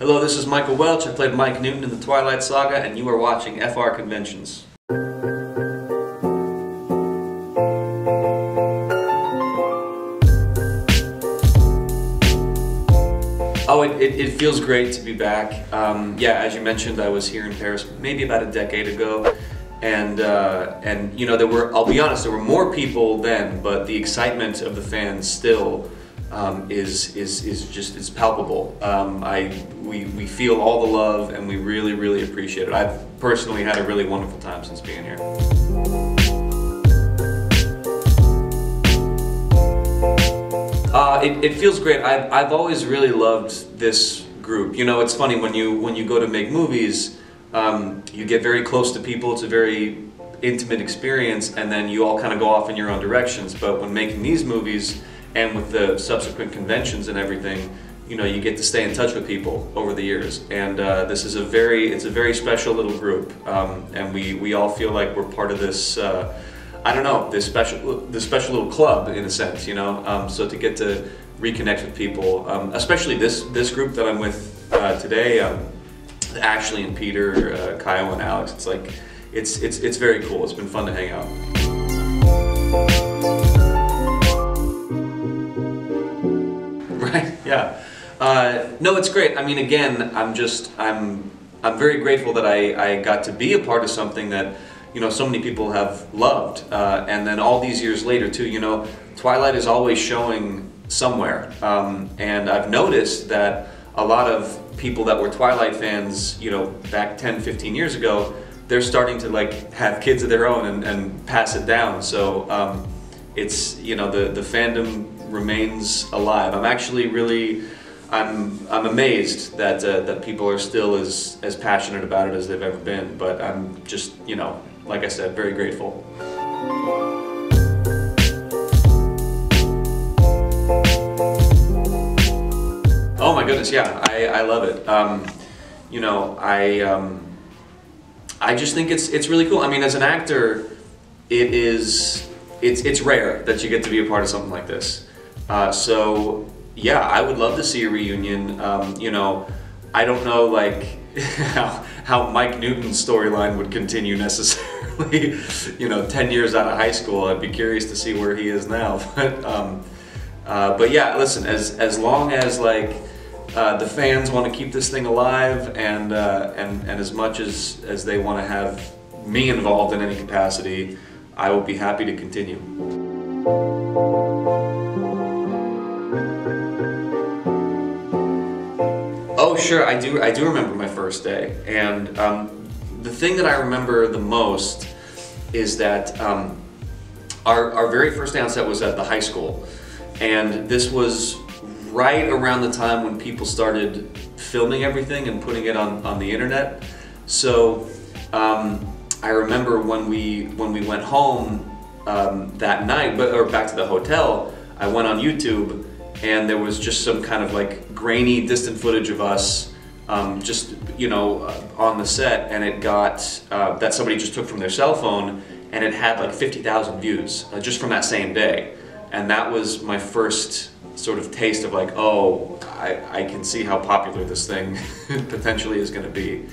Hello, this is Michael Welch. I played Mike Newton in the Twilight saga, and you are watching FrConventions. Oh, it feels great to be back. Yeah, as you mentioned, I was here in Paris maybe about a decade ago, and you know, I'll be honest, there were more people then, but the excitement of the fans still is palpable. We feel all the love, and we really appreciate it. I've personally had a really wonderful time since being here. It feels great. I've always really loved this group. You know, it's funny when you go to make movies, you get very close to people. It's a very intimate experience, and then you all kind of go off in your own directions. But when making these movies, and with the subsequent conventions and everything, you know, you get to stay in touch with people over the years. And this is it's a very special little group, and we all feel like we're part of this. I don't know, this special little club in a sense, you know. So to get to reconnect with people, especially this group that I'm with today, Ashley and Peter, Kyle and Alex. It's like it's very cool. It's been fun to hang out. Right? Yeah. No, it's great. I mean, again, I'm very grateful that I got to be a part of something that, you know, so many people have loved, and then all these years later too, you know, Twilight is always showing somewhere, and I've noticed that a lot of people that were Twilight fans, you know, back 10-15 years ago, they're starting to like have kids of their own and pass it down. So it's, you know, the fandom remains alive. I'm actually really, I'm amazed that people are still as passionate about it as they've ever been, but I'm just, you know, like I said, very grateful. Oh my goodness, yeah, I love it. You know, I just think it's really cool. I mean, as an actor, it's rare that you get to be a part of something like this. So yeah, I would love to see a reunion. You know, I don't know like how Mike Newton's storyline would continue necessarily. You know, 10 years out of high school, I'd be curious to see where he is now. But yeah, listen, as long as like the fans want to keep this thing alive, and as much as they want to have me involved in any capacity, I will be happy to continue. Oh sure, I do remember my first day, and the thing that I remember the most is that our very first day on set was at the high school, and this was right around the time when people started filming everything and putting it on the internet. So I remember when we went home that night, or back to the hotel, I went on YouTube, and there was just some kind of like grainy, distant footage of us just, you know, on the set, and it got, that somebody just took from their cell phone, and it had like 50,000 views just from that same day. And that was my first sort of taste of like, oh, I can see how popular this thing potentially is going to be.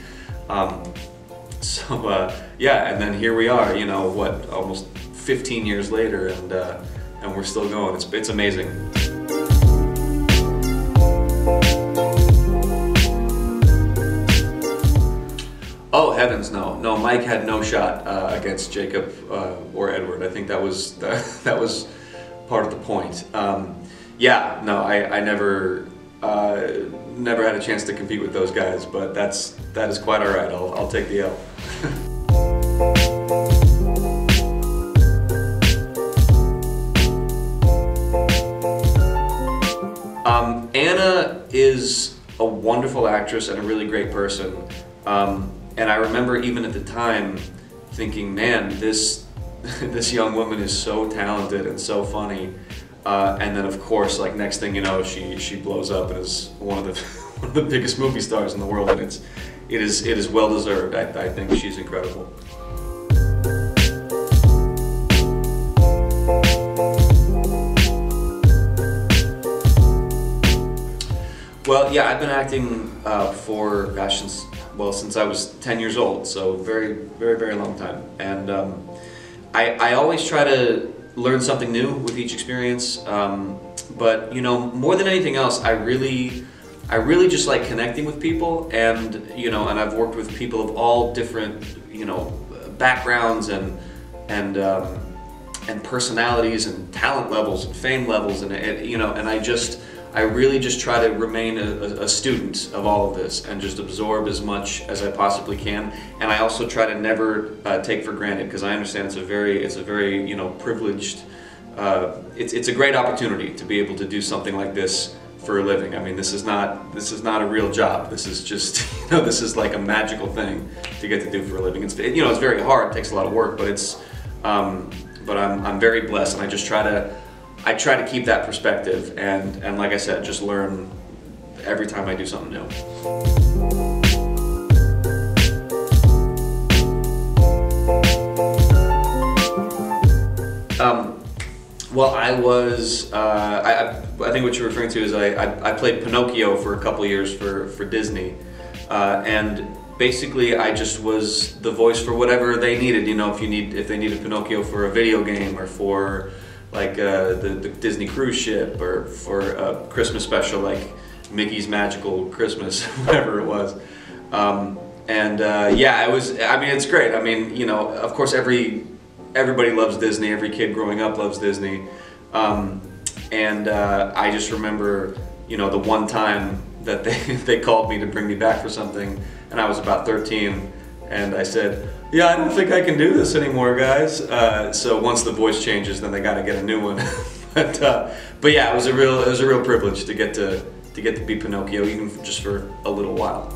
So yeah, and then here we are, you know, what, almost 15 years later, and we're still going. It's amazing. Oh heavens, no! No, Mike had no shot against Jacob or Edward. I think that was part of the point. Yeah, no, I never had a chance to compete with those guys, but that is quite all right. I'll take the L. Anna is a wonderful actress and a really great person. And I remember even at the time thinking, man, this young woman is so talented and so funny. And then of course, like next thing you know, she blows up and is one of the biggest movie stars in the world, and it is well deserved. I think she's incredible. Well, yeah, I've been acting for, gosh, since I was 10 years old, so very, very, very long time. And I always try to learn something new with each experience, but you know, more than anything else, I really just like connecting with people, and you know, and I've worked with people of all different, you know, backgrounds and personalities and talent levels and fame levels, and you know, and I really just try to remain a student of all of this and just absorb as much as I possibly can. And I also try to never take for granted, because I understand it's a very you know, privileged, it's a great opportunity to be able to do something like this for a living. I mean, this is not a real job. This is just, you know, this is like a magical thing to get to do for a living. It's, you know, it's very hard, it takes a lot of work, but it's, but I'm very blessed, and I just try to keep that perspective, and like I said, just learn every time I do something new. Well, I think what you're referring to is I played Pinocchio for a couple years for Disney, and basically I just was the voice for whatever they needed. You know, if they needed Pinocchio for a video game, or for like the Disney cruise ship, or for a Christmas special like Mickey's Magical Christmas, whatever it was. Yeah, it was. I mean, it's great. I mean, you know, of course everybody loves Disney. Every kid growing up loves Disney. I just remember, you know, the one time that they called me to bring me back for something, and I was about 13, and I said, "Yeah, I don't think I can do this anymore, guys." So once the voice changes, then they got to get a new one. but yeah, it was a real privilege to get to be Pinocchio, even just for a little while.